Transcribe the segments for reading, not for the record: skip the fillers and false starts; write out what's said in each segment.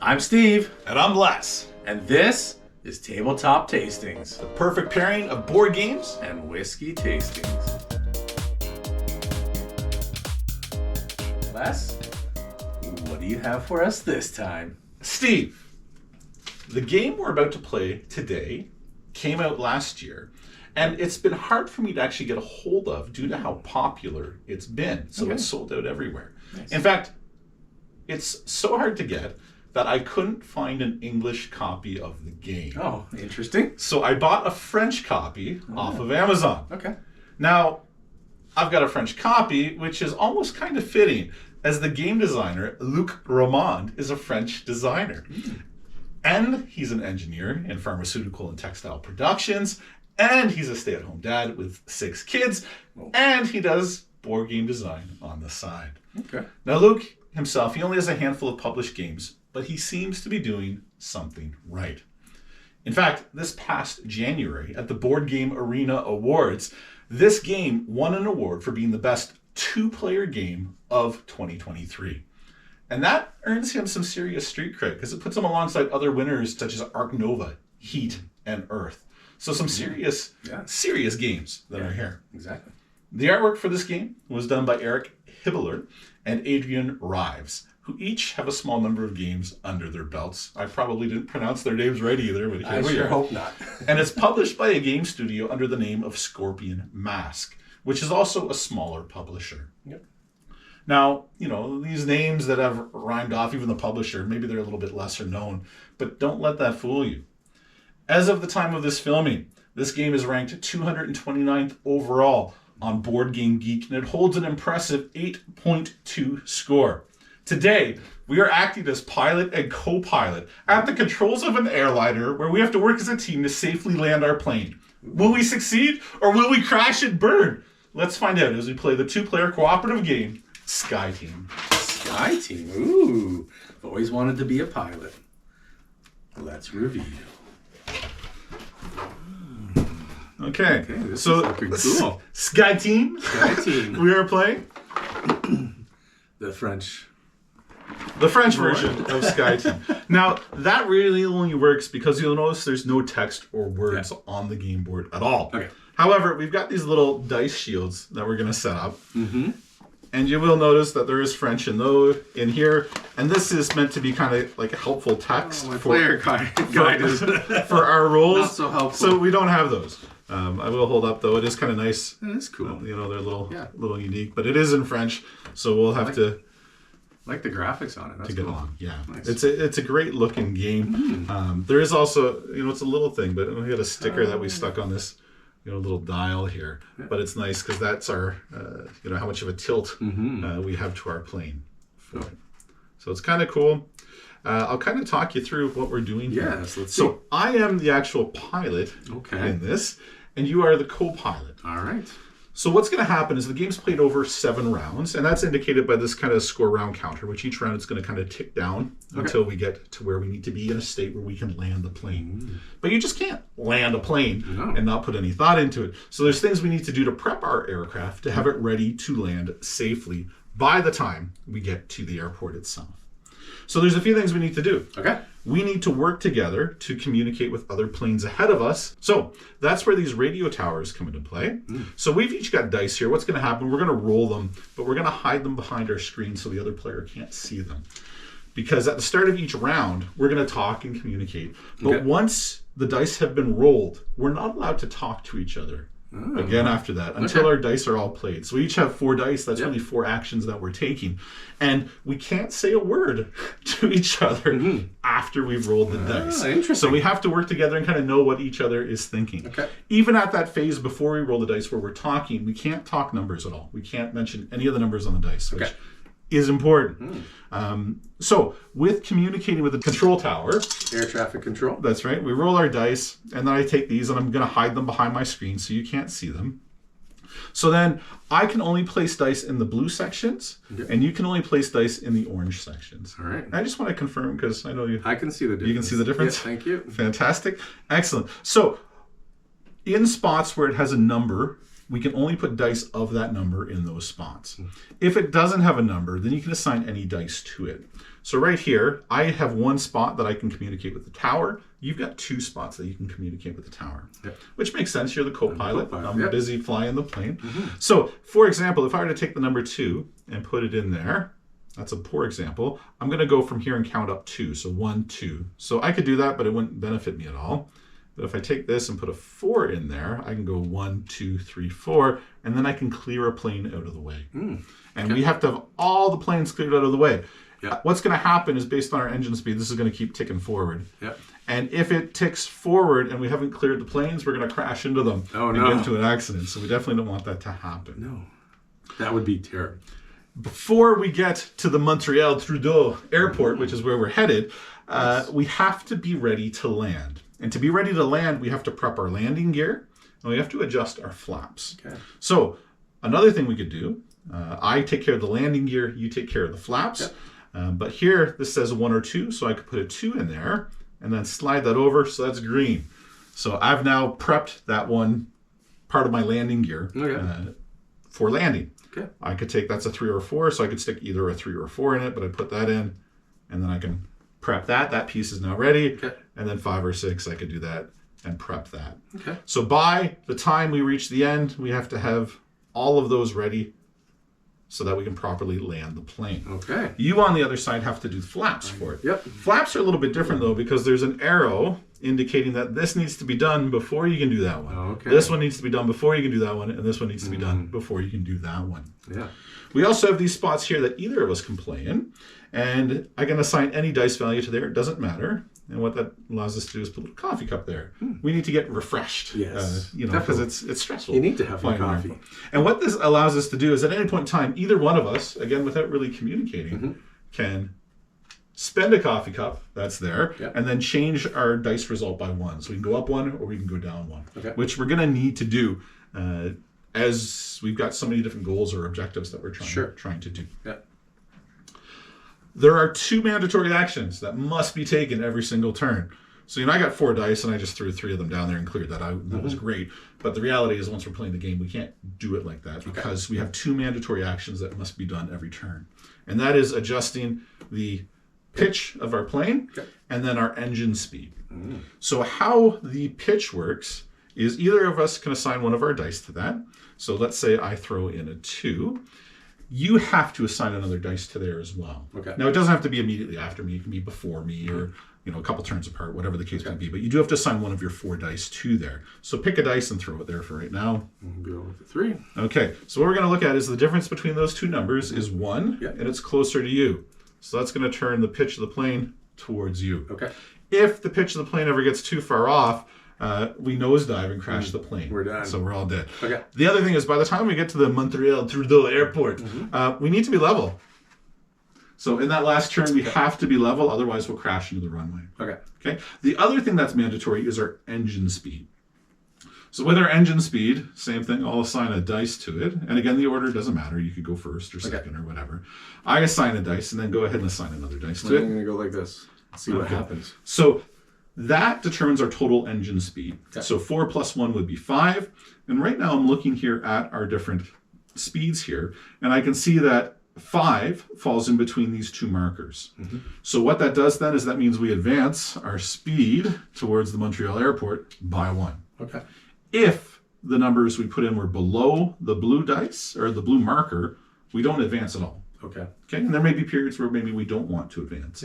I'm Steve. And I'm Les. And this is Tabletop Tastings. The perfect pairing of board games and whiskey tastings. Les, what do you have for us this time? Steve, the game we're about to play today came out last year, and it's been hard for me to actually get a hold of due to how popular it's been. So It's sold out everywhere. Nice. In fact, it's so hard to get that I couldn't find an English copy of the game. Oh, interesting. So I bought a French copy off of Amazon. Okay. Now, I've got a French copy, which is almost kind of fitting, as the game designer, Luc Remond, is a French designer. And he's an engineer in pharmaceutical and textile productions, and he's a stay-at-home dad with 6 kids, and he does board game design on the side. Okay. Now, Luc himself, he only has a handful of published games, but he seems to be doing something right. In fact, this past January at the Board Game Arena Awards, this game won an award for being the best 2-player game of 2023. And that earns him some serious street cred because it puts him alongside other winners such as Arc Nova, Heat, and Earth. So some serious games that are here. Exactly. The artwork for this game was done by Eric Hibbler and Adrian Rives, who each have a small number of games under their belts. I probably didn't pronounce their names right either, but I sure hope not. And it's published by a game studio under the name of Scorpion Masque, which is also a smaller publisher. Yep. Now, these names that have rhymed off, even the publisher, maybe they're a little bit lesser known, but don't let that fool you. As of the time of this filming, this game is ranked 229th overall on Board Game Geek, and it holds an impressive 8.2 score. Today, we are acting as pilot and co-pilot at the controls of an airliner where we have to work as a team to safely land our plane. Will we succeed or will we crash and burn? Let's find out as we play the 2-player cooperative game, Sky Team. Sky Team. Ooh. Always wanted to be a pilot. Let's reveal. Okay, this so is looking cool. Sky Team. Sky Team. We are playing The French version of Sky Team. Now, that really only works because you'll notice there's no text or words on the game board at all. Okay. However, we've got these little dice shields that we're going to set up. Mm-hmm. And you will notice that there is French in here. And this is meant to be kind of like a helpful text player guide is for our rules. Not so helpful. So we don't have those. I will hold up, though. It is kind of nice. It is cool. They're a little unique. But it is in French, so we'll have to... like the graphics on it. That's to get cool. along. Yeah. Nice. It's a great looking game. There is also, it's a little thing, but we got a sticker that we stuck on this, little dial here. Yeah. But it's nice because that's our, how much of a tilt we have to our plane. For it. So it's kind of cool. I'll kind of talk you through what we're doing here. Yes, let's see. So I am the actual pilot in this, and you are the co-pilot. All right. So what's going to happen is the game's played over 7 rounds, and that's indicated by this kind of score round counter, which each round is going to kind of tick down until we get to where we need to be in a state where we can land the plane. But you just can't land a plane and not put any thought into it. So there's things we need to do to prep our aircraft to have it ready to land safely by the time we get to the airport itself. So there's a few things we need to do. Okay. We need to work together to communicate with other planes ahead of us. So that's where these radio towers come into play. So we've each got dice here. What's going to happen? We're going to roll them, but we're going to hide them behind our screen so the other player can't see them. Because at the start of each round, we're going to talk and communicate. But once the dice have been rolled, we're not allowed to talk to each other again after that until our dice are all played. So we each have 4 dice. That's really 4 actions that we're taking. And we can't say a word to each other after we've rolled the dice. Interesting. So we have to work together and kind of know what each other is thinking. Okay. Even at that phase before we roll the dice where we're talking, we can't talk numbers at all. We can't mention any of the numbers on the dice, which is important. So with communicating with the control tower, air traffic control, that's right, we roll our dice, and then I take these and I'm going to hide them behind my screen so you can't see them. So then I can only place dice in the blue sections, and you can only place dice in the orange sections. All right. I just want to confirm because I know I can see the difference. You can see the difference? Yes, thank you. Fantastic. Excellent. So in spots where it has a number we can only put dice of that number in those spots. If it doesn't have a number, then you can assign any dice to it. So right here, I have one spot that I can communicate with the tower. You've got two spots that you can communicate with the tower, which makes sense. You're the co-pilot. I'm busy flying the plane. So, for example, if I were to take the number 2 and put it in there, that's a poor example. I'm going to go from here and count up 2. So 1, 2. So I could do that, but it wouldn't benefit me at all. But if I take this and put a 4 in there, I can go 1, 2, 3, 4, and then I can clear a plane out of the way. And we have to have all the planes cleared out of the way. What's going to happen is based on our engine speed, this is going to keep ticking forward. And if it ticks forward and we haven't cleared the planes, we're going to crash into them and get into an accident. So we definitely don't want that to happen. No, that would be terrible. Before we get to the Montreal Trudeau Airport, which is where we're headed, we have to be ready to land. And to be ready to land, we have to prep our landing gear and we have to adjust our flaps. So another thing we could do, I take care of the landing gear, you take care of the flaps. But here, this says 1 or 2, so I could put a 2 in there and then slide that over, so that's green. So I've now prepped that one part of my landing gear for landing. I could take, that's a 3 or 4, so I could stick either a 3 or a 4 in it, but I put that in, and then I can prep that. That piece is now ready. And then 5 or 6, I could do that and prep that. So by the time we reach the end, we have to have all of those ready so that we can properly land the plane. You, on the other side, have to do flaps for it. Flaps are a little bit different, though, because there's an arrow indicating that this needs to be done before you can do that one. This one needs to be done before you can do that one, and this one needs to be done before you can do that one. We also have these spots here that either of us can play in, and I can assign any dice value to there. It doesn't matter. And what that allows us to do is put a little coffee cup there. We need to get refreshed, because it's stressful. You need to have your coffee. And what this allows us to do is at any point in time, either one of us, again, without really communicating, can spend a coffee cup that's there, and then change our dice result by 1. So we can go up 1 or we can go down 1, which we're going to need to do as we've got so many different goals or objectives that we're trying to do. There are 2 mandatory actions that must be taken every single turn. So, I got 4 dice and I just threw 3 of them down there and cleared that out. That was great. But the reality is once we're playing the game, we can't do it like that because we have 2 mandatory actions that must be done every turn. And that is adjusting the pitch of our plane and then our engine speed. So how the pitch works is either of us can assign one of our dice to that. So let's say I throw in a 2. You have to assign another dice to there as well. Now, it doesn't have to be immediately after me. It can be before me or a couple turns apart, whatever the case may be. But you do have to assign one of your 4 dice to there. So pick a dice and throw it there for right now. Go with the 3. Okay, so what we're going to look at is the difference between those 2 numbers is 1, and it's closer to you. So that's going to turn the pitch of the plane towards you. If the pitch of the plane ever gets too far off, we nosedive and crash the plane. We're done. So we're all dead. The other thing is by the time we get to the Montreal Trudeau Airport, we need to be level. So in that last turn, we have to be level, otherwise we'll crash into the runway. Okay. The other thing that's mandatory is our engine speed. So with our engine speed, same thing, I'll assign a dice to it. And again, the order doesn't matter. You could go first or second or whatever. I assign a dice and then go ahead and assign another dice to it. I'm going to go like this. See what happens. So that determines our total engine speed. So 4 plus 1 would be 5. And right now I'm looking here at our different speeds here. And I can see that 5 falls in between these 2 markers. So what that does then is that means we advance our speed towards the Montreal Airport by 1. If the numbers we put in were below the blue dice or the blue marker, we don't advance at all. Okay. And there may be periods where maybe we don't want to advance.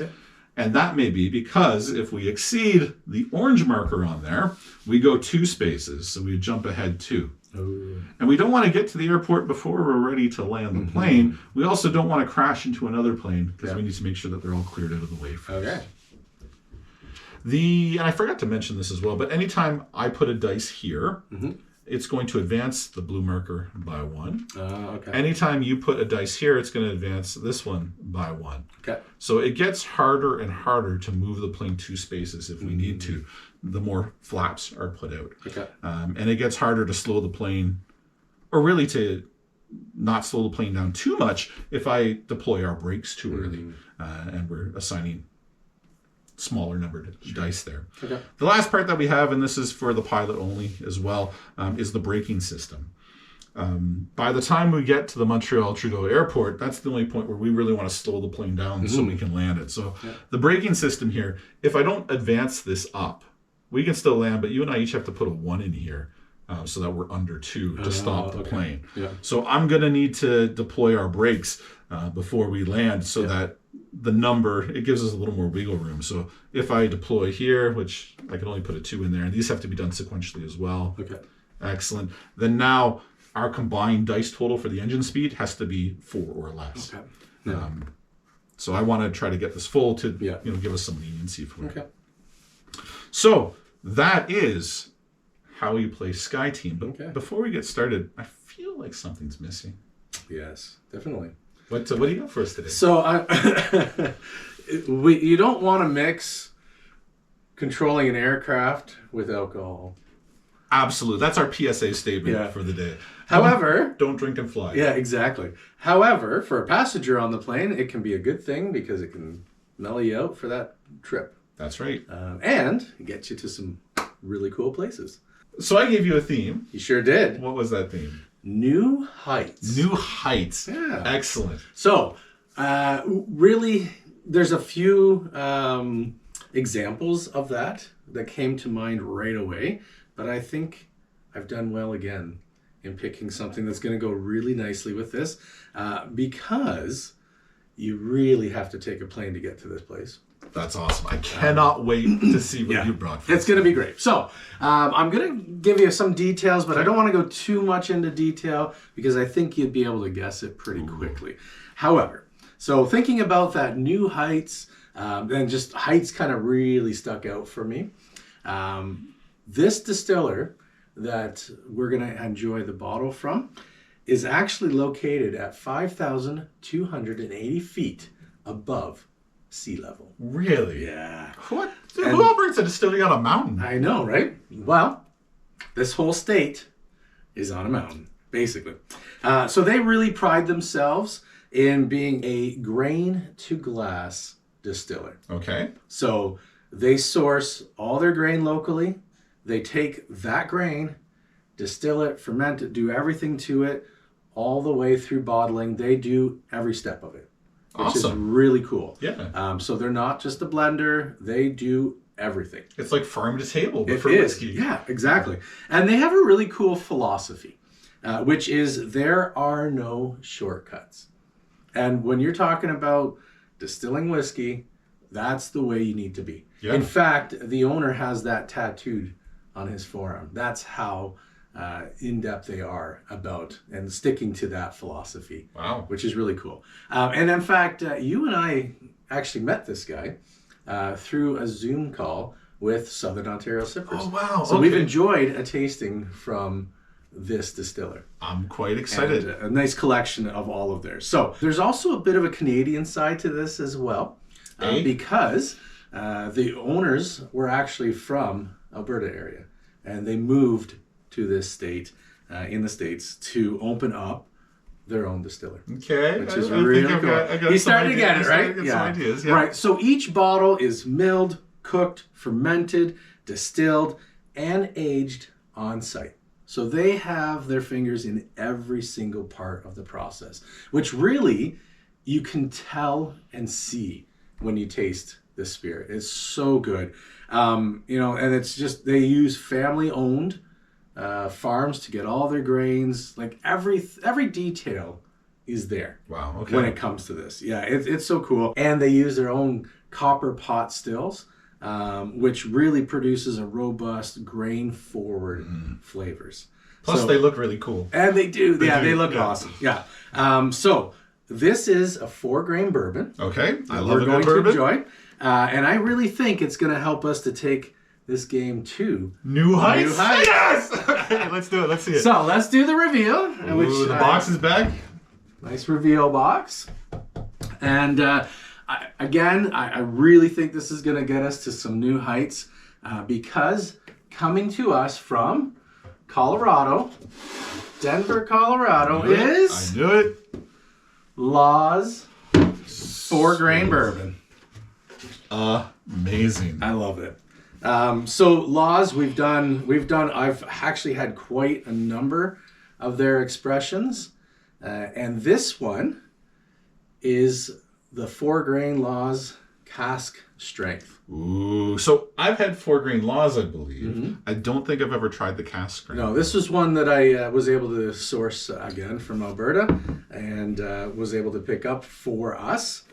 And that may be because if we exceed the orange marker on there, we go 2 spaces. So we jump ahead 2. And we don't want to get to the airport before we're ready to land the plane. We also don't want to crash into another plane because we need to make sure that they're all cleared out of the way first. And I forgot to mention this as well, but anytime I put a dice here, it's going to advance the blue marker by 1. Anytime you put a dice here, it's going to advance this one by 1. So it gets harder and harder to move the plane 2 spaces if we need to, the more flaps are put out. And it gets harder to slow the plane, or really to not slow the plane down too much if I deploy our brakes too early and we're assigning smaller numbered dice there. The last part that we have, and this is for the pilot only as well, is the braking system. By the time we get to the Montreal Trudeau Airport, that's the only point where we really want to slow the plane down so we can land it. So the braking system here, if I don't advance this up, we can still land, but you and I each have to put a 1 in here so that we're under 2 to stop the plane. Yeah. So I'm going to need to deploy our brakes before we land so that the number, it gives us a little more wiggle room. So if I deploy here, which I can only put a 2 in there, and these have to be done sequentially as well. Okay. Excellent. Then now our combined dice total for the engine speed has to be 4 or less. Okay. Yeah. So I want to try to get this full to give us some leniency for it. Okay. So that is how you play Sky Team. But before we get started, I feel like something's missing. Yes, definitely. What do you got for us today? So you don't want to mix controlling an aircraft with alcohol. Absolutely. That's our PSA statement for the day. However... Don't drink and fly. Yeah, exactly. However, for a passenger on the plane, it can be a good thing because it can mellow you out for that trip. That's right. And get you to some really cool places. So I gave you a theme. You sure did. What was that theme? New heights. New heights. Yeah. Excellent. So, really, there's a few examples of that came to mind right away. But I think I've done well again in picking something that's going to go really nicely with this because you really have to take a plane to get to this place. That's awesome. I cannot wait to see what you brought for us. It's going to be great. So I'm going to give you some details, but I don't want to go too much into detail because I think you'd be able to guess it pretty quickly. However, so thinking about that new heights, and just heights kind of really stuck out for me. This distiller that we're going to enjoy the bottle from is actually located at 5,280 feet above sea level. Really? Yeah. What? Who operates a distillery on a mountain? I know, right? Well, this whole state is on a mountain, basically. So they really pride themselves in being a grain-to-glass distiller. Okay. So they source all their grain locally. They take that grain, distill it, ferment it, do everything to it, all the way through bottling. They do every step of it, which is really cool. Yeah. So they're not just a blender. They do everything. It's like farm to table, but for whiskey. Yeah, exactly. And they have a really cool philosophy, which is there are no shortcuts. And when you're talking about distilling whiskey, that's the way you need to be. Yeah. In fact, the owner has that tattooed on his forearm. That's how in-depth they are about and sticking to that philosophy. Wow. Which is really cool. And in fact, you and I actually met this guy through a Zoom call with Southern Ontario Sippers. Oh, wow. So we've enjoyed a tasting from this distiller. I'm quite excited. And a nice collection of all of theirs. So there's also a bit of a Canadian side to this as well. Because the owners were actually from Alberta area, and they moved to this state in the States to open up their own distiller. Okay, which is really cool. I got you started to get it, right? Some ideas, yeah. Right. So each bottle is milled, cooked, fermented, distilled, and aged on site. So they have their fingers in every single part of the process, which really you can tell and see when you taste this spirit. It's so good. And it's just, they use family-owned farms to get all their grains. Like every detail is there. Wow, okay. When it comes to this. Yeah, it's so cool. And they use their own copper pot stills, which really produces a robust, grain-forward flavors. Plus, they look really cool. And they do. They look awesome. Yeah. So this is a 4-grain bourbon. Okay, I love we're a going good bourbon. To enjoy. And I really think it's going to help us to take this game to new heights. Yes! Okay, let's do it. Let's see it. So let's do the reveal. Ooh, the box is back. Nice reveal box. And I really think this is going to get us to some new heights because coming to us from Colorado, Denver, Colorado is... I knew it. Law's 4-grain bourbon. Amazing. I love it. So Law's, we've done. I've actually had quite a number of their expressions. And this one is the 4-grain Laws Cask Strength. Ooh, so I've had 4-grain Laws, I believe. I don't think I've ever tried the Cask Strength. No, this was one that I was able to source again from Alberta and was able to pick up for us,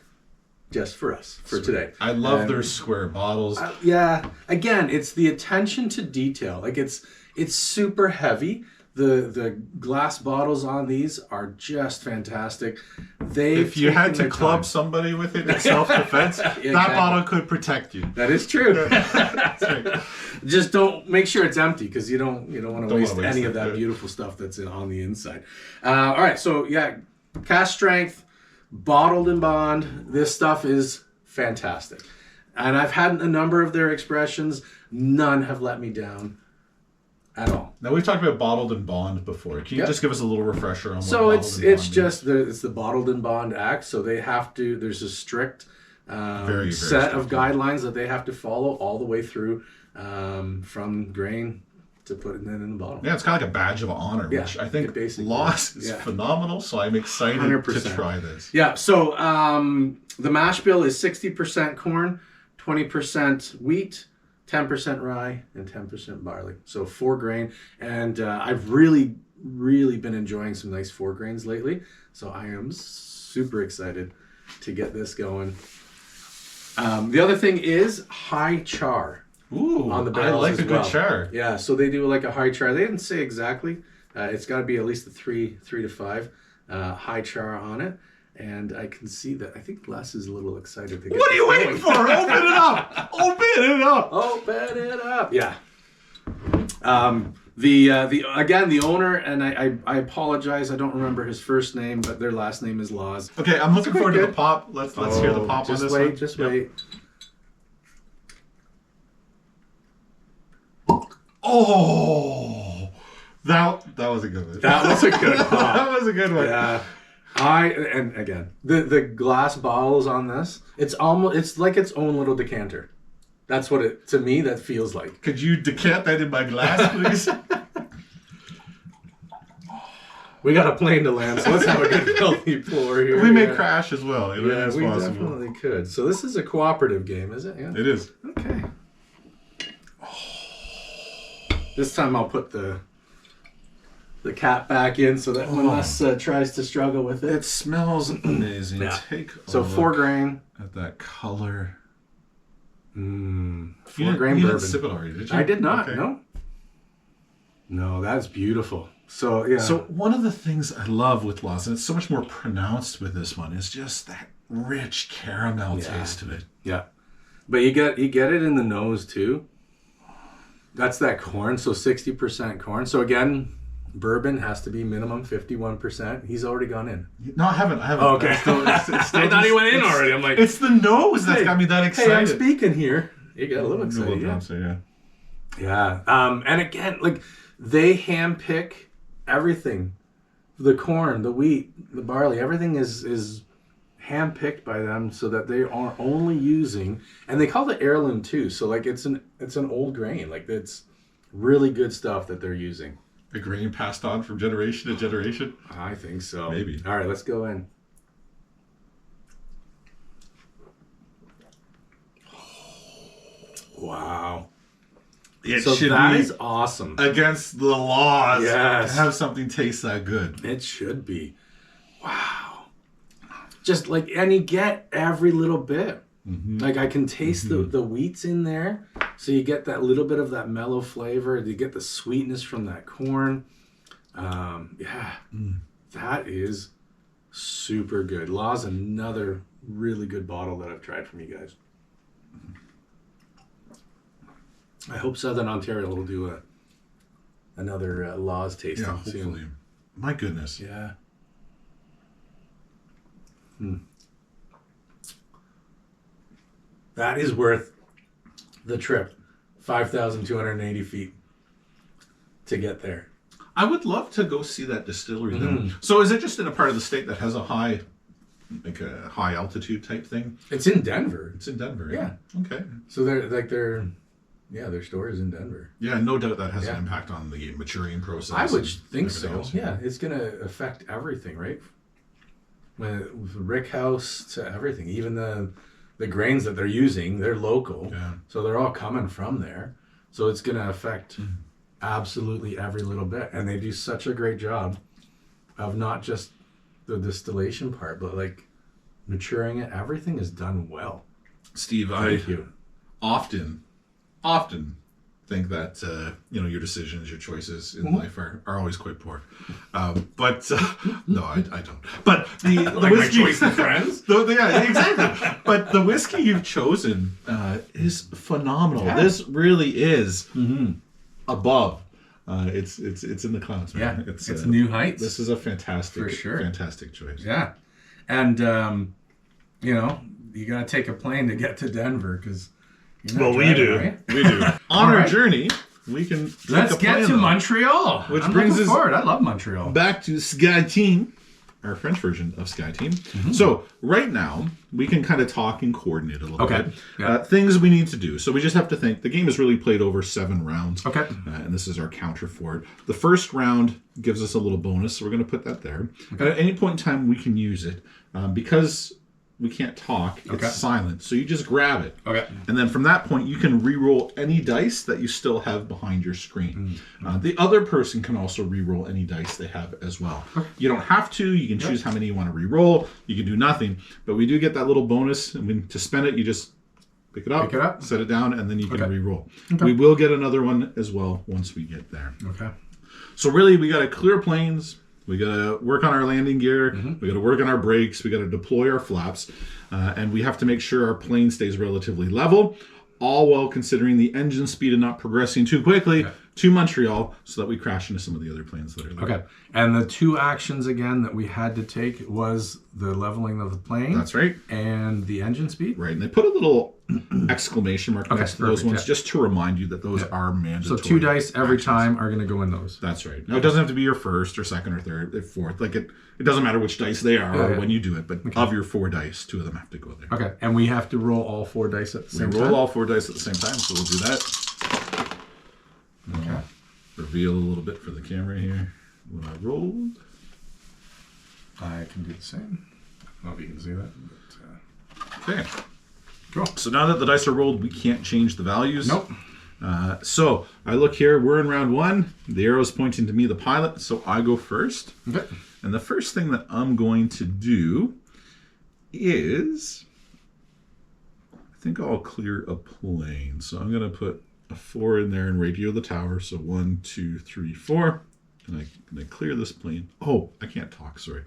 just for us, for today. I love their square bottles. Yeah, again, it's the attention to detail. Like it's super heavy. The glass bottles on these are just fantastic. If you had to club somebody with it in self-defense, that bottle could protect you. That is true. That's right. Just don't make sure it's empty because you don't want to waste any of that beautiful stuff that's on the inside. All right, so yeah, Cask Strength, bottled in bond. This stuff is fantastic, and I've had a number of their expressions. None have let me down at all. Now we've talked about bottled and bond before. Can you just give us a little refresher on what so it's the bottled and bond act. So they have to. There's a strict very set of guidelines that they have to follow all the way through from grain to putting it in the bottle. Yeah, it's kind of like a badge of honor, which I think Laws is phenomenal. So I'm excited 100%. To try this. Yeah. So the mash bill is 60% corn, 20% wheat, 10% rye, and 10% barley. So 4 grain. And I've really been enjoying some nice 4 grains lately. So I am super excited to get this going. The other thing is high char. Ooh, on the barrels. I like a good char. Yeah, so they do like a high char. They didn't say exactly. It's got to be at least a 3 to 5 high char on it. And I can see that. I think Les is a little excited to get. What are you waiting for? Open it up! Open it up! Open it up! Yeah. The owner, and I apologize. I don't remember his first name, but their last name is Laws. Okay, I'm looking forward to the pop. Let's hear the pop on this one. Just wait. Oh, that was a good one. That was a good pop. That was a good one. Yeah. And again, the glass bottles on this, it's like its own little decanter. That's what it, to me, that feels like. Could you decant that in my glass, please? We got a plane to land, so let's have a good healthy pour here. We may crash as well. Yeah, we definitely could. So this is a cooperative game, is it? Yeah. It is. Okay. This time I'll put the cap back in so that when Les tries to struggle with it. It smells amazing. Yeah. Take so 4 grain. At that color. 4 grain you bourbon. Didn't sip it already, did you? I did not, okay. No, that's beautiful. So, yeah. So one of the things I love with Laws, and it's so much more pronounced with this one, is just that rich caramel taste to it. Yeah. But you get it in the nose too. That's that corn, so 60% corn. So again, bourbon has to be minimum 51%. He's already gone in. No, I haven't. Oh, okay. It's still I thought he went in already. I'm like, it's the nose that's got me that excited. Hey, I'm speaking here. You got a little excited. Yeah. And again, like they handpick everything. The corn, the wheat, the barley, everything is handpicked by them so that they are only using, and they call it heirloom too. So like it's an old grain. Like it's really good stuff that they're using. A grain passed on from generation to generation? I think so. Maybe. All right, let's go in. Wow. So that is awesome. Against the Laws. Yes. To have something taste that good. It should be. Wow. Just like, and you get every little bit. Mm-hmm. Like I can taste the wheats in there. So you get that little bit of that mellow flavor. You get the sweetness from that corn. That is super good. Law's another really good bottle that I've tried from you guys. I hope Southern Ontario will do another Law's tasting soon. Hopefully. My goodness. Yeah. That is worth the trip. 5,280 feet to get there. I would love to go see that distillery then. So is it just in a part of the state that has a high altitude type thing? It's in Denver. It's in Denver. Yeah. Okay. So they're Yeah, their store is in Denver. Yeah, no doubt that has an impact on the maturing process. I would think so. Else. Yeah, it's going to affect everything, right? With rick house to everything, even the grains that they're using, they're local. Yeah. So they're all coming from there. So it's going to affect absolutely every little bit. And they do such a great job of not just the distillation part, but like maturing it. Everything is done well. Steve, Thank you. often think that your decisions, your choices in life are always quite poor. But no, I don't. But the Like whiskey, my choice of friends? yeah, exactly. But the whiskey you've chosen is phenomenal. Yeah. This really is above. It's in the clouds, man. Yeah, it's new heights. This is a fantastic, for sure. Fantastic choice. Yeah, and you gotta take a plane to get to Denver because. Well, we do. Right? We do. On our journey, we can. Let's get to Montreal. Which brings us forward. I love Montreal. Back to Sky Team, our French version of Sky Team. So right now we can kind of talk and coordinate a little bit. Yeah. Things we need to do. So we just have to think. The game is really played over 7 rounds. Okay. And this is our counter for it. The first round gives us a little bonus, so we're going to put that there. Okay. And at any point in time, we can use it because. We can't talk. It's silent. So you just grab it. Okay. And then from that point, you can re-roll any dice that you still have behind your screen. The other person can also re-roll any dice they have as well. Okay. You don't have to. You can choose how many you want to re-roll. You can do nothing. But we do get that little bonus. And to spend it, you just pick it up, set it down, and then you can re-roll. Okay. We will get another one as well once we get there. Okay. So really, we got to clear planes. We got to work on our landing gear. We got to work on our brakes. We got to deploy our flaps. And we have to make sure our plane stays relatively level, all while considering the engine speed and not progressing too quickly to Montreal so that we crash into some of the other planes that are there. Okay. And the 2 actions, again, that we had to take was the leveling of the plane. That's right. And the engine speed. Right. And they put a little exclamation mark next to those ones just to remind you that those are mandatory. So 2 dice every time are going to go in those. That's right. Now, it doesn't have to be your first or second or third or fourth. Like it doesn't matter which dice they are or when you do it, but of your 4 dice, 2 of them have to go there. Okay. And we have to roll all 4 dice at the same time? We roll all 4 dice at the same time, so we'll do that. Okay. Reveal a little bit for the camera here. What I rolled. I can do the same. I don't know if you can see that. But, okay. Cool. So now that the dice are rolled, we can't change the values. Nope. So I look here. We're in round 1. The arrow's pointing to me, the pilot, so I go first. Okay. And the first thing that I'm going to do is, I think I'll clear a plane. So I'm going to put a 4 in there and radio the tower. So 1, 2, 3, 4. And I clear this plane. Oh, I can't talk. Sorry.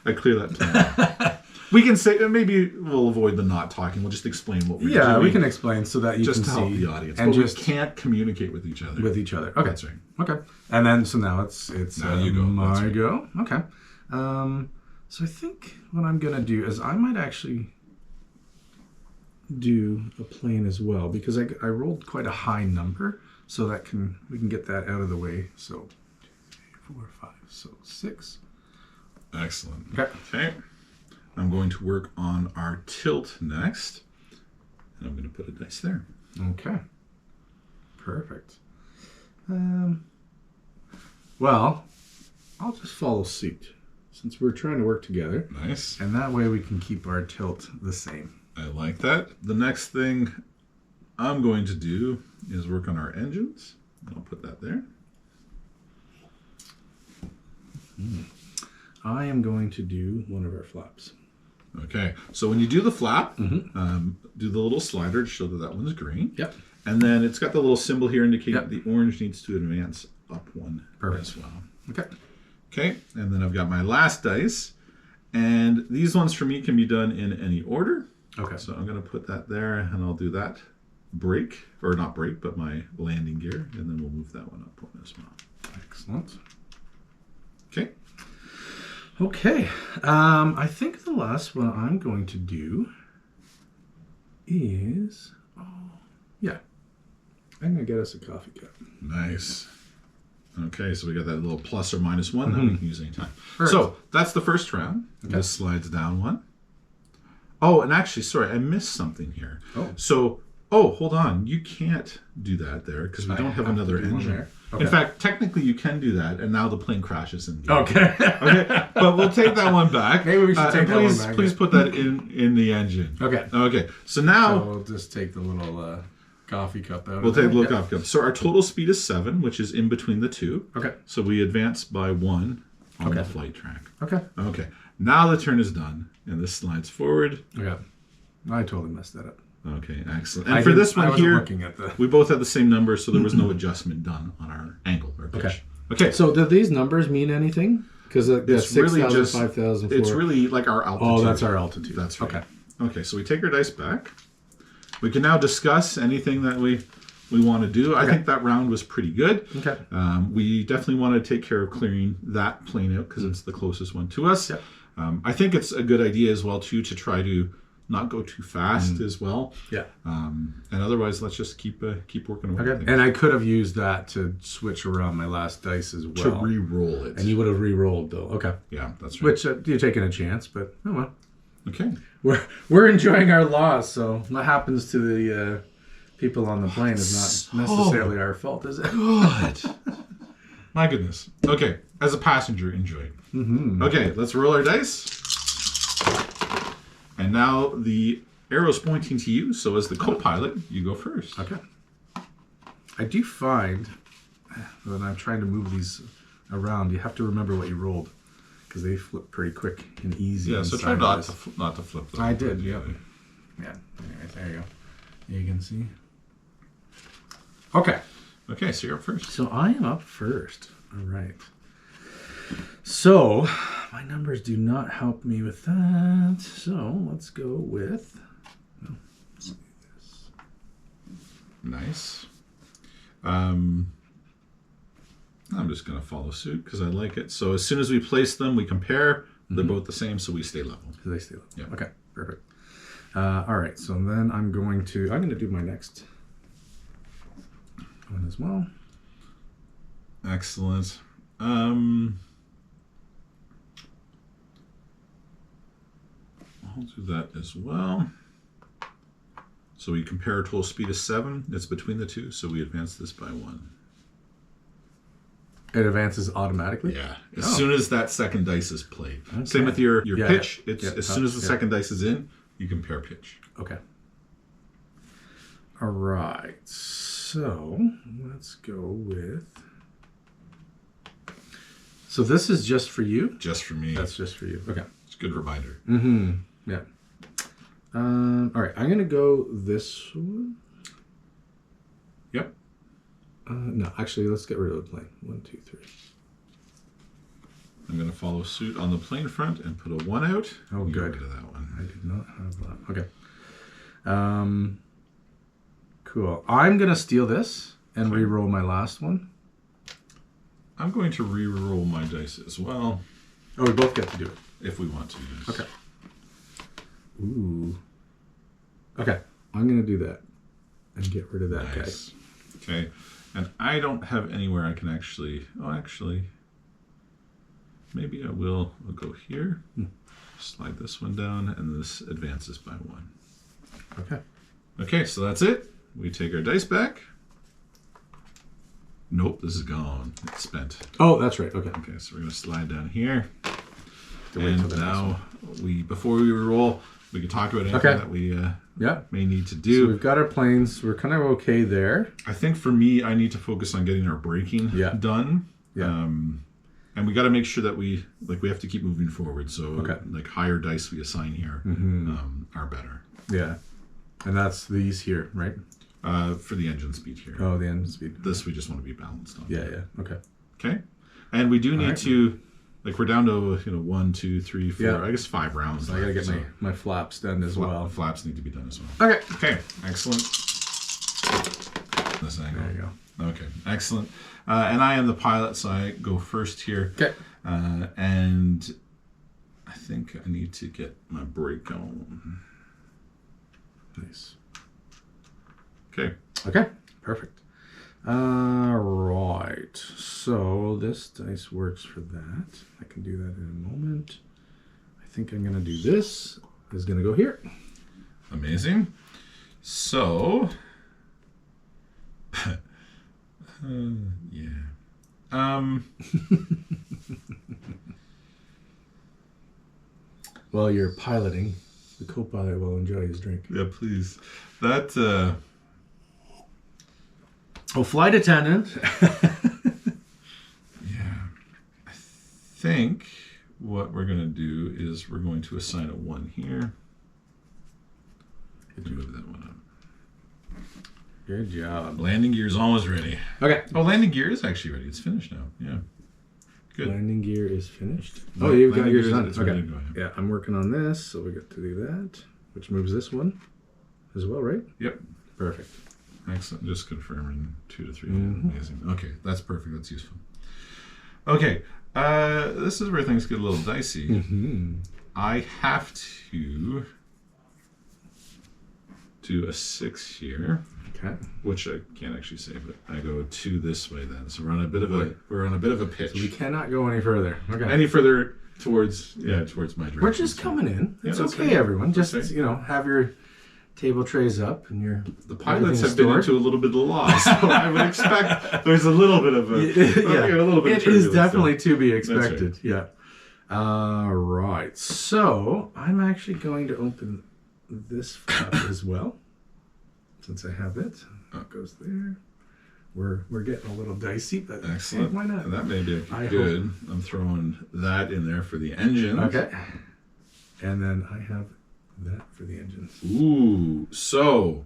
I clear that plane. We can say, maybe we'll avoid the not talking. We'll just explain what we're doing. Yeah, we can explain so that you just can see. Just to help the audience. And but just we can't communicate with each other. Okay. That's right. Okay. And then, so now it's now you go. My go. Okay. So I think what I'm going to do is I might actually do a plane as well because I rolled quite a high number, so we can get that out of the way. So 2, 3, 4, 5, so 6. Excellent. Okay. I'm going to work on our tilt next, and I'm going to put a dice there. Okay. Perfect. Well, I'll just follow suit since we're trying to work together. Nice. And that way we can keep our tilt the same. I like that. The next thing I'm going to do is work on our engines. I'll put that there. I am going to do one of our flaps. Okay, so when you do the flap, do the little slider to show that one's green. Yep. And then it's got the little symbol here indicating that the orange needs to advance up 1 as well. Okay. Okay, and then I've got my last dice. And these ones for me can be done in any order. Okay. So I'm going to put that there, and I'll do that brake, or not brake, but my landing gear. And then we'll move that one up 1 as well. Excellent. Okay. Okay, I think the last one I'm going to do is, I'm going to get us a coffee cup. Nice. Okay, so we got that little plus or minus 1 that we can use anytime. Perfect. So that's the first round. Okay. This slides down 1. Oh, and actually, sorry, I missed something here. Oh. So Oh, hold on. You can't do that there because we don't have another engine. There. Okay. In fact, technically you can do that, and now the plane crashes in the Okay. Okay, but we'll take that one back. Maybe we should take that one back. Please put that in the engine. Okay. Okay, so now... So we'll just take the little coffee cup out. We'll take a little coffee cup. So our total speed is 7, which is in between the two. Okay. So we advance by 1 on the flight track. Okay. Okay. Now the turn is done, and this slides forward. Okay. I totally messed that up. Okay, excellent. And for this one here, we both had the same number, so there was no adjustment done on our angle or pitch. Okay. So do these numbers mean anything? Because that's 6,000, really just 5,000, it's really like our altitude. Oh, that's our altitude. That's right. Okay. Okay, so we take our dice back. We can now discuss anything that we want to do. I think that round was pretty good. Okay. We definitely want to take care of clearing that plane out because it's the closest one to us. Yep. I think it's a good idea as well, too, to try to not go too fast as well. Yeah. And otherwise, let's just keep working away. Okay. And I could have used that to switch around my last dice as well. To re-roll it. And you would have re-rolled though. Okay. Yeah, that's right. Which you're taking a chance, but oh well. Okay. We're enjoying our loss, so what happens to the people on the plane is not necessarily our fault, is it? Good. My goodness. Okay. As a passenger, enjoy. Mm-hmm. Okay, let's roll our dice. And now the arrow's pointing to you, so as the co-pilot, you go first. Okay. I do find when I'm trying to move these around, you have to remember what you rolled because they flip pretty quick and easy. Yeah, so try not to flip them. I did, yeah. Yeah, anyways, there you go. You can see. Okay. Okay, so you're up first. So I am up first. All right. So my numbers do not help me with that. So let's go with. Nice. I'm just going to follow suit because I like it. So as soon as we place them, we compare. They're both the same, so we stay level. So they stay level. Yeah. Okay. Perfect. All right. So then I'm going to do my next one as well. Excellent. I'll do that as well. So we compare our total speed of 7. It's between the two, so we advance this by 1. It advances automatically? Yeah. As soon as that second dice is played. Okay. Same with your pitch. Yeah. It's as soon as the second dice is in, you compare pitch. Okay. All right. So let's go with. So this is just for you? Just for me. That's just for you. Okay. It's a good reminder. Mm-hmm. Yeah. All right. I'm going to go this one. Yep. No, actually, let's get rid of the plane. 1, 2, 3. I'm going to follow suit on the plane front and put a 1 out. Oh, You good. Get rid of that one. I did not have that. Okay. Cool. I'm going to steal this and re-roll my last one. I'm going to re-roll my dice as well. Oh, we both get to do it. If we want to. Yes. Okay. Ooh. Okay. I'm going to do that and get rid of that guy. Okay. And I don't have anywhere I can actually... Oh, actually... Maybe I will. I'll go here. Slide this one down, and this advances by 1. Okay. Okay, so that's it. We take our dice back. Nope, this is gone. It's spent. Oh, that's right. Okay. Okay, so we're going to slide down here. wait till And the now, before we roll, we can talk about anything that we may need to do. So we've got our planes. We're kind of okay there. I think for me, I need to focus on getting our braking done. Yeah. And we got to make sure that we have to keep moving forward. So higher dice we assign here are better. Yeah. And that's these here, right? For the engine speed here. Oh, the engine speed. This we just want to be balanced on. Yeah. Okay. Okay. And we do need to, we're down to 1, 2, 3, 4. Yeah. I guess 5 rounds. So I gotta get my flaps done as well. Flaps need to be done as well. Okay. Okay. Excellent. This angle. There you go. Okay. Excellent. And I am the pilot, so I go first here. Okay. And I think I need to get my brake on. Nice. Okay. Okay. Perfect. All right. So this dice works for that. I can do that in a moment. I think I'm going to do this. It's going to go here. Amazing. So, yeah. While you're piloting, the co-pilot will enjoy his drink. Yeah, please. That, Oh, flight attendant. yeah. I think what we're going to do is we're going to assign a 1 here. Move that one up. Good job. Landing gear is almost ready. Okay. Oh, landing gear is actually ready. It's finished now. Yeah. Good. Landing gear is finished. La- Oh, you've got landing yours gear is- done. it's Okay. ready to go ahead. Yeah, I'm working on this, so we get to do that, which moves this one as well, right? Yep. Perfect. Excellent. Just confirming 2 to 3. Mhm. Amazing. Okay, that's perfect. That's useful. Okay, this is where things get a little dicey. Mm-hmm. I have to do a 6 here, Okay. which I can't actually say, but I go 2 this way then. So we're on a bit of a pitch. So we cannot go any further. Okay. Any further towards my direction. We're just coming in. Yeah, It's that's okay, fine. everyone. Just, Okay. have your table trays up and your The pilots everything's have been stored. into a little bit of loss, so I would expect there's a little bit of a, Yeah, a little bit. it of is turbulence definitely there. to be That's right. expected. Yeah. Right. So I'm actually going to open this flap as well, since I have it. It goes there. We're getting a little dicey, but Excellent. why not? That may be I good. I'm throwing that in there for the engine. Okay. And then I have that for the engines. Ooh, so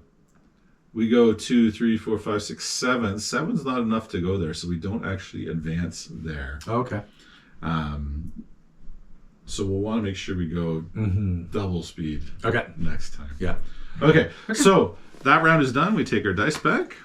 we go 2, 3, 4, 5, 6, 7. 7's not enough to go there, so we don't actually advance there. Okay. So we'll want to make sure we go double speed Okay. next time. Yeah. Okay, so that round is done. We take our dice back.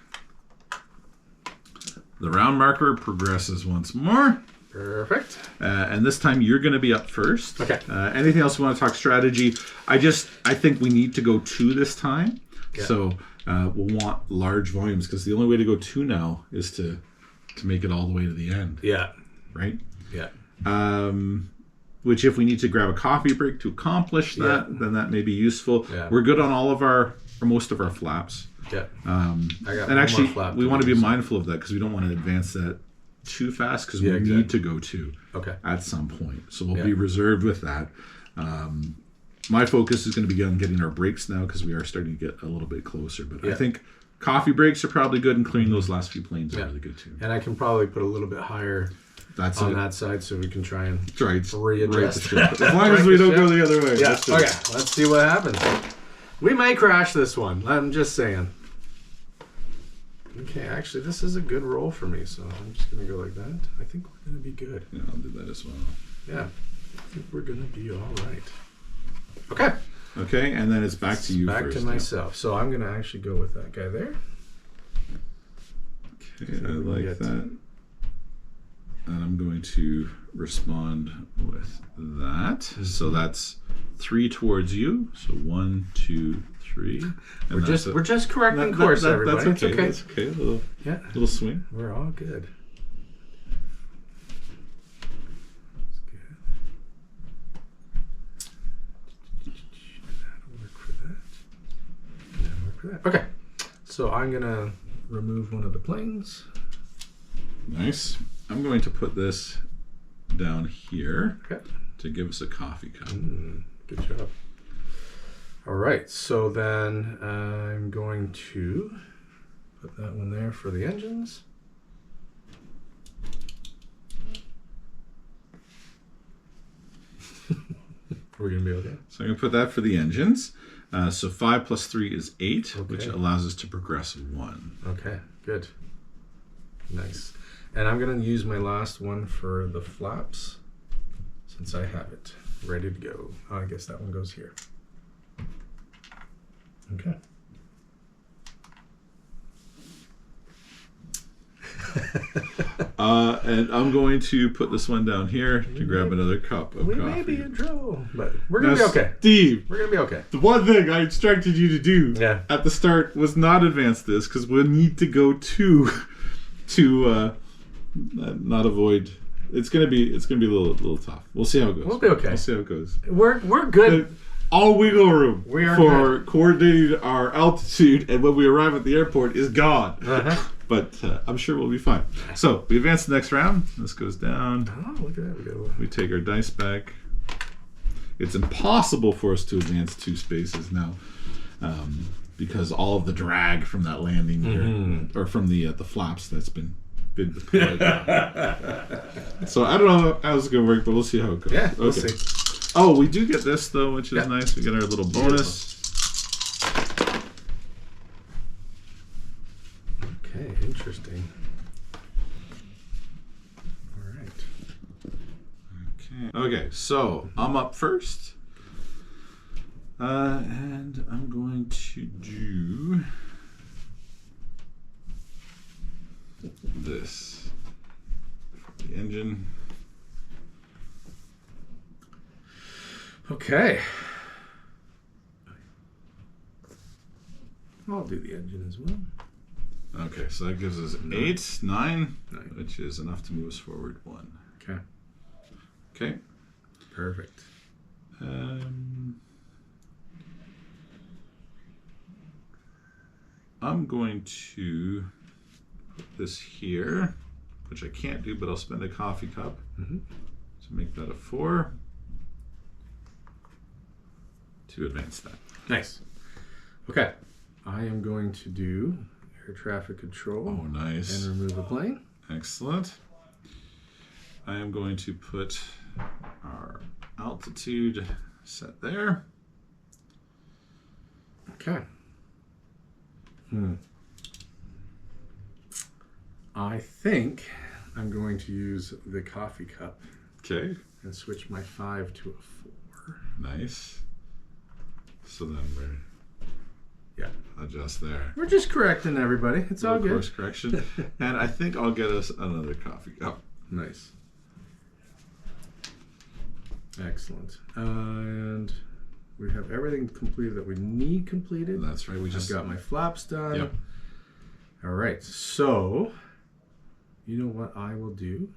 The round marker progresses once more. Perfect. And this time you're going to be up first. Okay. Anything else you want to talk strategy? I think we need to go 2 this time. Yeah. So we'll want large volumes because the only way to go 2 now is to make it all the way to the end, Yeah. right? Yeah. Which if we need to grab a coffee break to accomplish that, then that may be useful. Yeah. We're good on all of or most of our flaps. Yeah. I got one and actually, more flap we to want to do, be so- mindful of that because we don't want to advance that too fast because Yeah, we exactly. need to go 2 Okay. at some point. So we'll Yeah. be reserved with that. My focus is going to be on getting our breaks now because we are starting to get a little bit closer. But I Yeah. think coffee breaks are probably good, and clearing those last few planes are Yeah. really good too. And I can probably put a little bit higher That's on it. that side so we can try and Right. readjust. Right the ship. As long as we don't go the other way. Yeah. That's it. Okay. Let's see what happens. We may crash this one. I'm just saying. Okay. Actually, this is a good roll for me, so I'm just gonna go like that. I think we're gonna be good. Yeah, I'll do that as well. Yeah. I think we're gonna be all right. Okay. Okay, and then it's back to you Back first. to myself. So I'm gonna actually go with that guy there. Okay, I we can like get- that. And I'm going to respond with that. So that's 3 towards you. So 1, 2, 3. And We're just correcting course, everybody. That's okay. It's okay. That's okay. Yeah. Little swing. We're all good. That's good. That'll work for that. That'll work for that. Okay. So I'm gonna remove one of the planes. Nice. I'm going to put this down here Okay. to give us a coffee cup. Good job. All right. So then I'm going to put that one there for the engines. Are we gonna be okay? So I'm going to put that for the engines. So 5 plus 3 is 8, which Okay. allows us to progress 1. Okay, good. Nice. And I'm going to use my last one for the flaps since I have it ready to go. Oh, I guess that one goes here. Okay. And I'm going to put this one down here to grab another cup of We coffee. may be in trouble, but we're going to Now, be okay. Steve, We're going to be okay. the one thing I instructed you to do Yeah. at the start was not advance this because we'll need to go 2 to not avoid. It's gonna be a little tough. We'll see how it goes. We'll be okay. We'll see how it goes. We're good. all wiggle room We are for coordinating our altitude, and when we arrive at the airport is gone. But I'm sure we'll be fine. So we advance the next round. This goes down. Oh, look at that. We take our dice back. It's impossible for us to advance 2 spaces now, because all of the drag from that landing gear, or from the flaps that's been deployed. So I don't know how it's going to work, but we'll see how it goes. Yeah, we'll see. Oh, we do get this though, which is nice. We get our little bonus. Okay, interesting. All right. Okay, so I'm up first. And I'm going to do this for the engine. Okay. I'll do the engine as well. Okay, so that gives us 9, which is enough to move us forward 1. Okay. Okay. Perfect. I'm going to put this here, which I can't do, but I'll spend a coffee cup to make that a 4 to advance that. Nice. Okay. I am going to do air traffic control. Oh, nice. And remove a plane. Excellent. I am going to put our altitude set there. Okay. I think I'm going to use the coffee cup. Okay. And switch my 5 to a 4. Nice. So then we're adjust there. We're just correcting everybody. It's all good. Course correction. And I think I'll get us another coffee cup. Nice. Excellent. And we have everything completed that we need completed. That's right. We just got my flaps done. Yep. All right. So, you know what I will do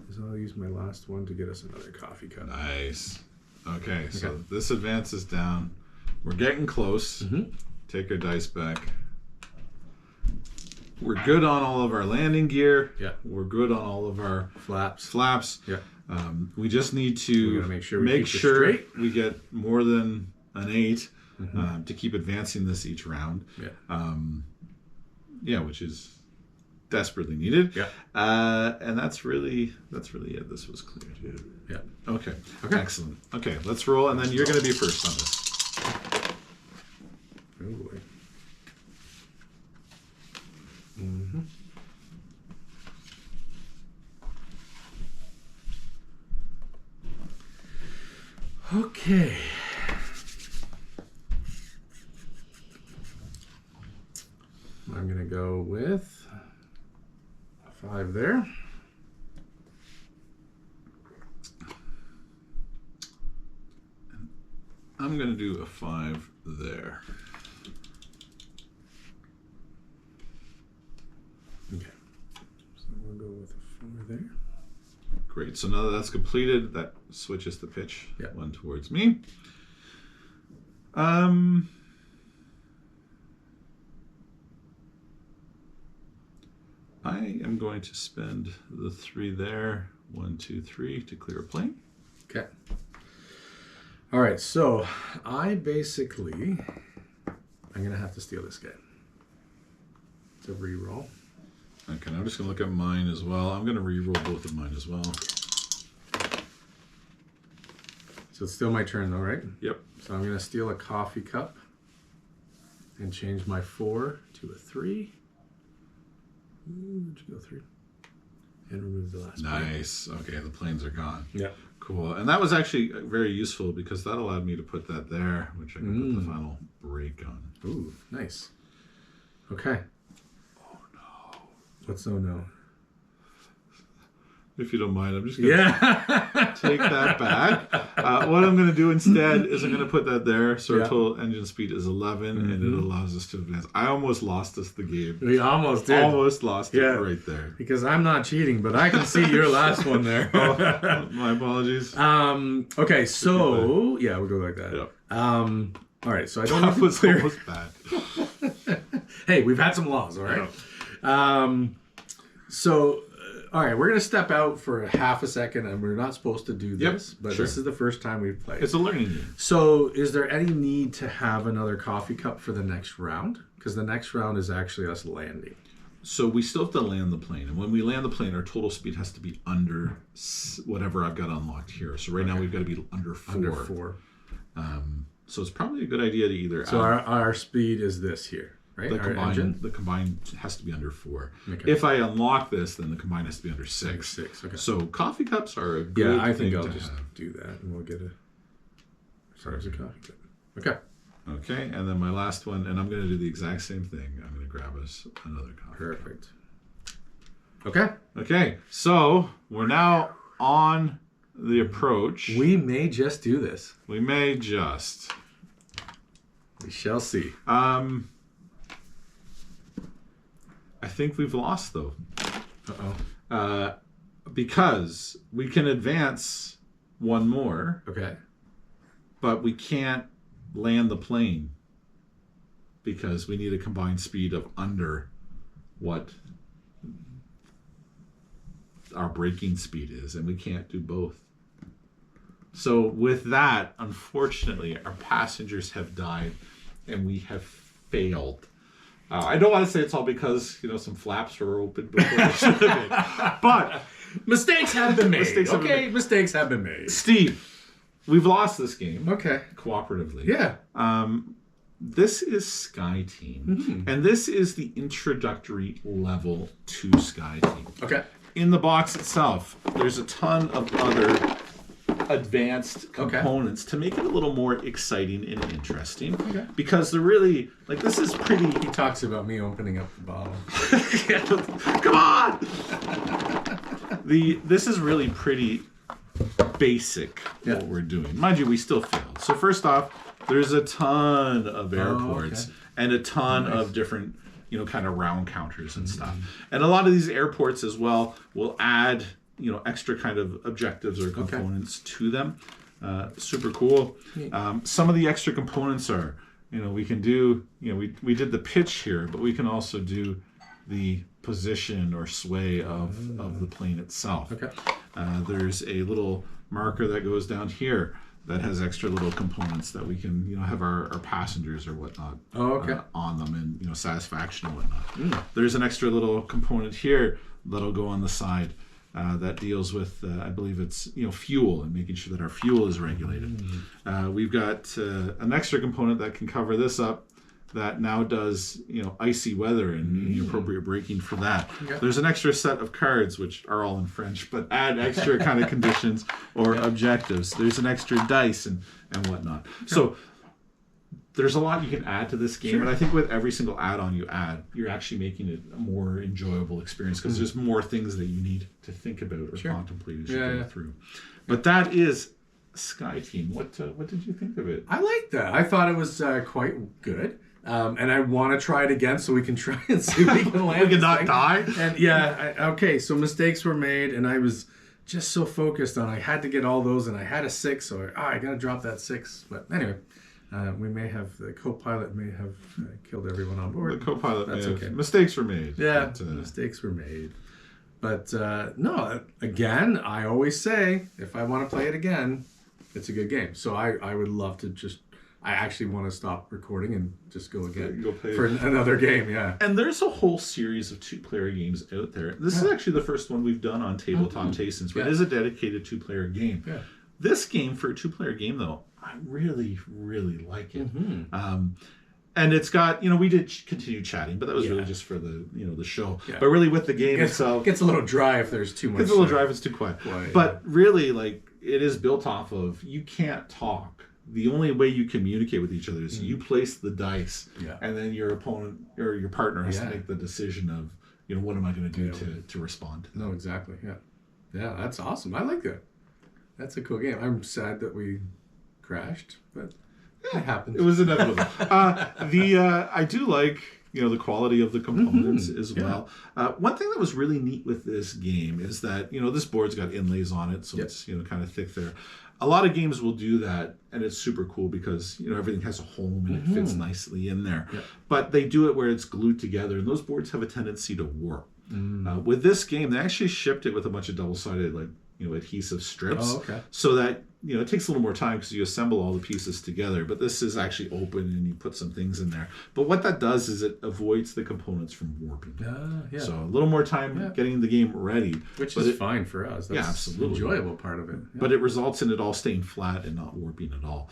is I'll use my last one to get us another coffee cup. Nice. Okay. So this advances down. We're getting close. Take our dice back. We're good on all of our landing gear. Yeah. We're good on all of our flaps. Yeah. We just need to make sure we get more than an 8 to keep advancing this each round. Yeah. Which is desperately needed. Yeah. And that's really it. This was cleared. Yeah. Okay. Excellent. Okay, let's roll, and then you're going to be first on this. Oh boy. Okay. I'm going to go with a 5 there. I'm going to do a 5 there. Okay. So we'll go with a 4 there. Great. So now that that's completed, that switches the pitch one towards me. I am going to spend the 3 there. 1, 2, 3 to clear a plane. Okay. All right, so I'm going to have to steal this guy. It's a reroll. Okay, I'm just going to look at mine as well. I'm going to reroll both of mine as well. So it's still my turn though, right? Yep. So I'm going to steal a coffee cup and change my 4 to a 3. Where'd you go, 3? And remove the last plane. Nice. Okay, the planes are gone. Yeah. Cool. And that was actually very useful because that allowed me to put that there, which I can put the final brake on. Ooh, nice. Okay. Oh no. What's oh no? If you don't mind, I'm just going to take that back. What I'm going to do instead is I'm going to put that there. So our total engine speed is 11, and it allows us to advance. I almost lost us the game. We almost did. Almost lost it right there. Because I'm not cheating, but I can see your last one there. Oh, my apologies. Okay, so, we'll go like that. Yep. All right, so I don't That need was to clear. almost bad. Hey, we've had some laws, all right? All right, we're going to step out for a half a second, and we're not supposed to do this, but sure. this is the first time we've played. It's a learning game. So is there any need to have another coffee cup for the next round? Because the next round is actually us landing. So we still have to land the plane. And when we land the plane, our total speed has to be under whatever I've got unlocked here. So right now we've got to be under 4. Under 4. So it's probably a good idea to either So our speed is this here, right? the Our engine? combined has to be under 4. Okay. If I unlock this, then the combined has to be under 6. 6, okay. So coffee cups are a good Yeah, I thing think I'll to just have. do that, and we'll get a coffee cup. Okay. Okay, and then my last one, and I'm going to do the exact same thing. I'm going to grab us another coffee. Perfect. Okay. Okay, so we're now on the approach. We may just do this. We may just. We shall see. I think we've lost though. Uh-oh. Because we can advance one more, Okay. but we can't land the plane because we need a combined speed of under what our braking speed is, and we can't do both. So with that, unfortunately, our passengers have died and we have failed. I don't want to say it's all because, some flaps were open before they should have been. But mistakes have been made. Mistakes have been made. Mistakes have been made. Steve, we've lost this game Okay. cooperatively. Yeah. This is Sky Team, and this is the introductory level to Sky Team. Okay. In the box itself, there's a ton of other advanced components to make it a little more exciting and interesting. Okay. Because they're really, this is pretty... He talks about me opening up the bottle. Come on! This is really pretty basic, what we're doing. Mind you, we still failed. So first off, there's a ton of airports and a ton of different, kind of round counters and stuff. And a lot of these airports as well will add, extra kind of objectives or components to them. Super cool. Some of the extra components are, we can do, we did the pitch here, but we can also do the position or sway of the plane itself. Okay. There's a little marker that goes down here that has extra little components that we can, have our passengers or whatnot on them, and satisfaction and whatnot. There's an extra little component here that'll go on the side that deals with, I believe it's fuel and making sure that our fuel is regulated. We've got an extra component that can cover this up that now does icy weather and the appropriate braking for that. There's an extra set of cards, which are all in French, but add extra kind of conditions or objectives. There's an extra dice and whatnot. So there's a lot you can add to this game, and I think with every single add-on you add, you're actually making it a more enjoyable experience because there's more things that you need to think about or contemplate as you go through. But that is Sky Team. What did you think of it? I liked that. I thought it was quite good. And I want to try it again so we can try and see if we can land. We can not die. And so mistakes were made, and I was just so focused on I had to get all those, and I had a 6, so I got to drop that 6. But anyway, the co-pilot may have killed everyone on board. The co-pilot That's may have. okay. Mistakes were made. Yeah, but, mistakes were made. But no, again, I always say if I want to play it again, it's a good game. So I would love to I actually want to stop recording and just go again Go play for another game, yeah. And there's a whole series of 2-player games out there. This is actually the first one we've done on Tabletop Tastings, but it is a dedicated 2-player game. Yeah. This game, for a 2-player game, though, I really, really like it. And it's got, we did continue chatting, but that was really just for the, the show. Yeah. But really with the game itself... It gets a little dry if there's too much... It's a little dry if it's too quiet. But really, it is built off of, you can't talk. The only way you communicate with each other is you place the dice, and then your opponent or your partner has to make the decision of, what am I going to do to respond to that? No, exactly. Yeah. Yeah, that's awesome. I like that. That's a cool game. I'm sad that we crashed, but it happened. It was inevitable. I do like the quality of the components as well. One thing that was really neat with this game is that, this board's got inlays on it, so it's, kind of thick there. A lot of games will do that, and it's super cool because, everything has a home and it fits nicely in there. But they do it where it's glued together, and those boards have a tendency to warp. With this game, they actually shipped it with a bunch of double-sided, adhesive strips. So that, it takes a little more time because you assemble all the pieces together, but this is actually open and you put some things in there. But what that does is it avoids the components from warping. So a little more time getting the game ready. Which is fine for us. That's absolutely. the enjoyable part of it. But it results in it all staying flat and not warping at all.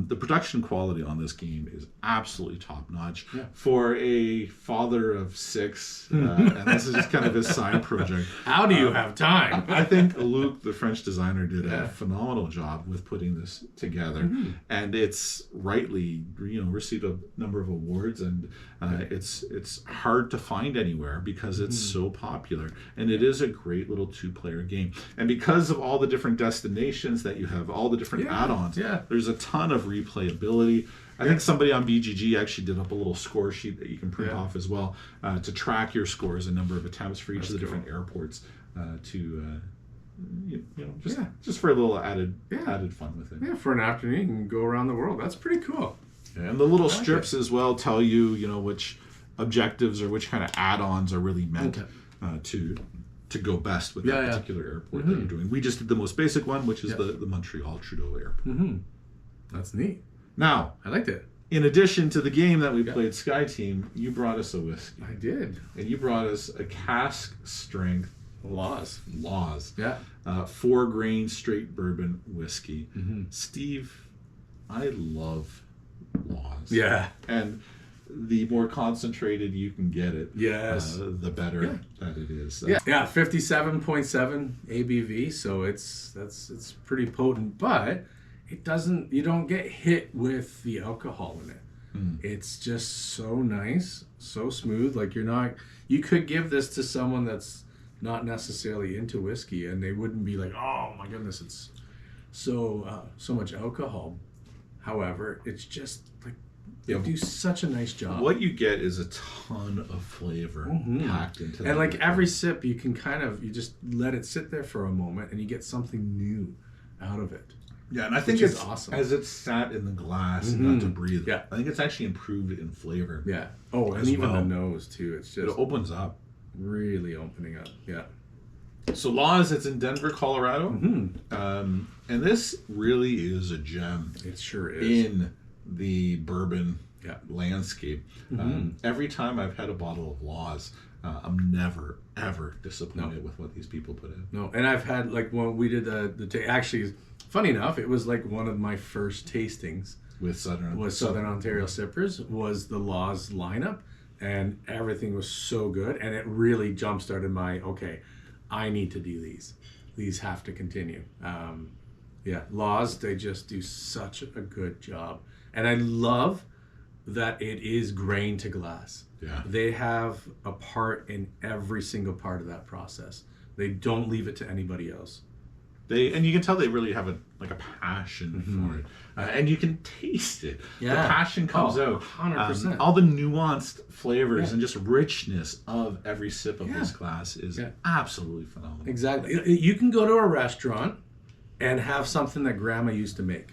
The production quality on this game is absolutely top-notch. For a father of 6, and this is just kind of his side project. How do you have time? I think Luc, the French designer, did a phenomenal job with putting this together. And it's rightly, received a number of awards, and it's hard to find anywhere because it's so popular. And it is a great little 2-player game. And because of all the different destinations that you have, all the different add-ons, there's a ton of replayability. I think somebody on BGG actually did up a little score sheet that you can print off as well to track your scores and number of attempts for each of the different airports just for a little added fun with it. Yeah, for an afternoon you can go around the world. That's pretty cool. And the little strips as well tell you, which objectives or which kind of add-ons are really meant to go best with that particular airport that you're doing. We just did the most basic one, which is the Montreal Trudeau Airport. That's neat. Now, I liked it. In addition to the game that we played, Sky Team, you brought us a whiskey. I did. And you brought us a Cask Strength Laws. Yeah. 4-grain straight bourbon whiskey. Steve, I love Laws. Yeah. And the more concentrated you can get it, the better that it is. 57.7 ABV, so it's pretty potent, but you don't get hit with the alcohol in it. It's just so nice, so smooth. Like you could give this to someone that's not necessarily into whiskey and they wouldn't be like, oh my goodness, it's so much alcohol. However, it's just like they do such a nice job. What you get is a ton of flavor packed into that. And like every sip, you can you just let it sit there for a moment and you get something new out of it. Yeah, and I think it's awesome. As it's sat in the glass and not to breathe. Yeah. I think it's actually improved in flavor. Yeah. Oh, and even the nose too. It's just... It opens up. Really opening up. Yeah. So Laws, it's in Denver, Colorado. And this really is a gem. It sure is. In the bourbon landscape. Every time I've had a bottle of Laws, I'm never, ever disappointed with what these people put in. No, and I've had, when we did actually... Funny enough, it was like one of my first tastings with Southern Ontario Sippers was the Laws lineup, and everything was so good, and it really jump-started I need to do these. These have to continue. Laws, they just do such a good job. And I love that it is grain to glass. Yeah. They have a part in every single part of that process. They don't leave it to anybody else. And you can tell they really have a passion for it, and you can taste it. Yeah. The passion comes out. 100%. All the nuanced flavors and just richness of every sip of this glass is absolutely phenomenal. Exactly. You can go to a restaurant and have something that Grandma used to make.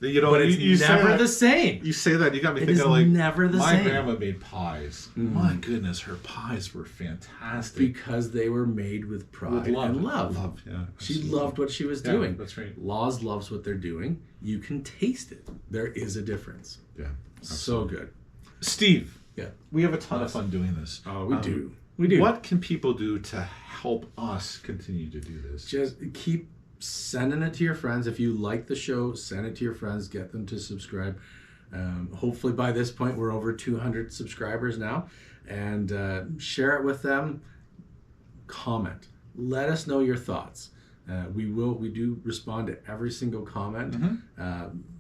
But it's never the same. You say that, you got me thinking never the same. My grandma made pies. My goodness, her pies were fantastic. Because they were made with pride and love. Yeah, she loved what she was doing. That's right. Laws loves what they're doing. You can taste it. There is a difference. Yeah. Absolutely. So good. Steve. Yeah. We have a ton of fun doing this. Oh, we do. We do. What can people do to help us continue to do this? Just keep sending it to your friends. If you like the show, send it to your friends, get them to subscribe. Hopefully by this point we're over 200 subscribers now, and share it with them. Comment, let us know your thoughts. We do respond to every single comment.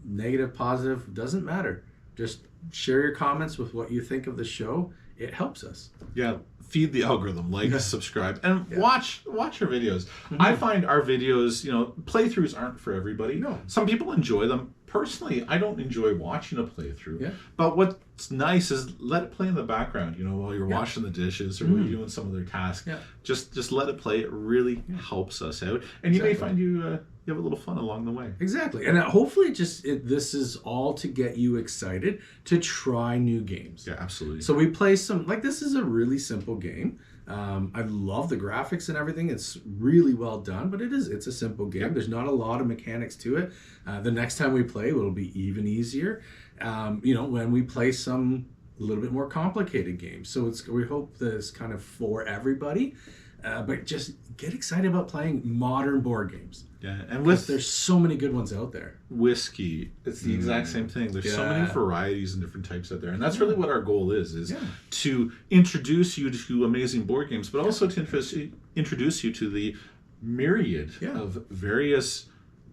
Negative, positive, doesn't matter. Just share your comments with what you think of the show. It helps us. Yeah, feed the algorithm, like, subscribe, and watch our videos. I find our videos, playthroughs aren't for everybody. No. Some people enjoy them. Personally, I don't enjoy watching a playthrough. Yeah. But what's nice is let it play in the background, while you're washing the dishes or while you're doing some other task. Yeah. Just let it play. It really helps us out. And you may find you have a little fun along the way. Exactly. And hopefully this is all to get you excited to try new games. Yeah, absolutely. So we play this is a really simple game. I love the graphics and everything. It's really well done, but it's a simple game. Yep. There's not a lot of mechanics to it. The next time we play, it'll be even easier. When we play some a little bit more complicated games. So we hope that it's kind of for everybody. But just get excited about playing modern board games. Yeah, and there's so many good ones out there. Whiskey, it's the exact same thing. There's so many varieties and different types out there, and that's really what our goal is to introduce you to amazing board games, but also to introduce you to the myriad of various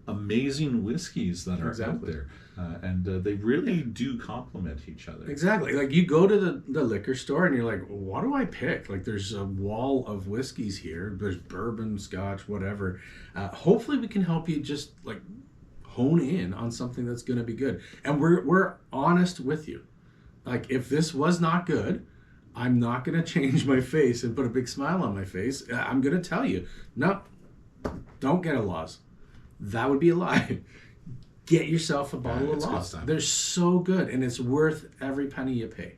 amazing whiskeys that are out there. And they really do complement each other. Exactly. Like you go to the liquor store and you're like, what do I pick? Like there's a wall of whiskeys here. There's bourbon, scotch, whatever. Hopefully we can help you just like hone in on something that's going to be good. And we're honest with you. Like if this was not good, I'm not going to change my face and put a big smile on my face. I'm going to tell you, no, don't get a Laws. That would be a lie. Get yourself a bottle of Laws. They're so good, and it's worth every penny you pay.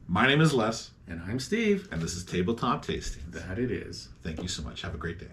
My name is Les. And I'm Steve. And this is Tabletop Tastings. That it is. Thank you so much. Have a great day.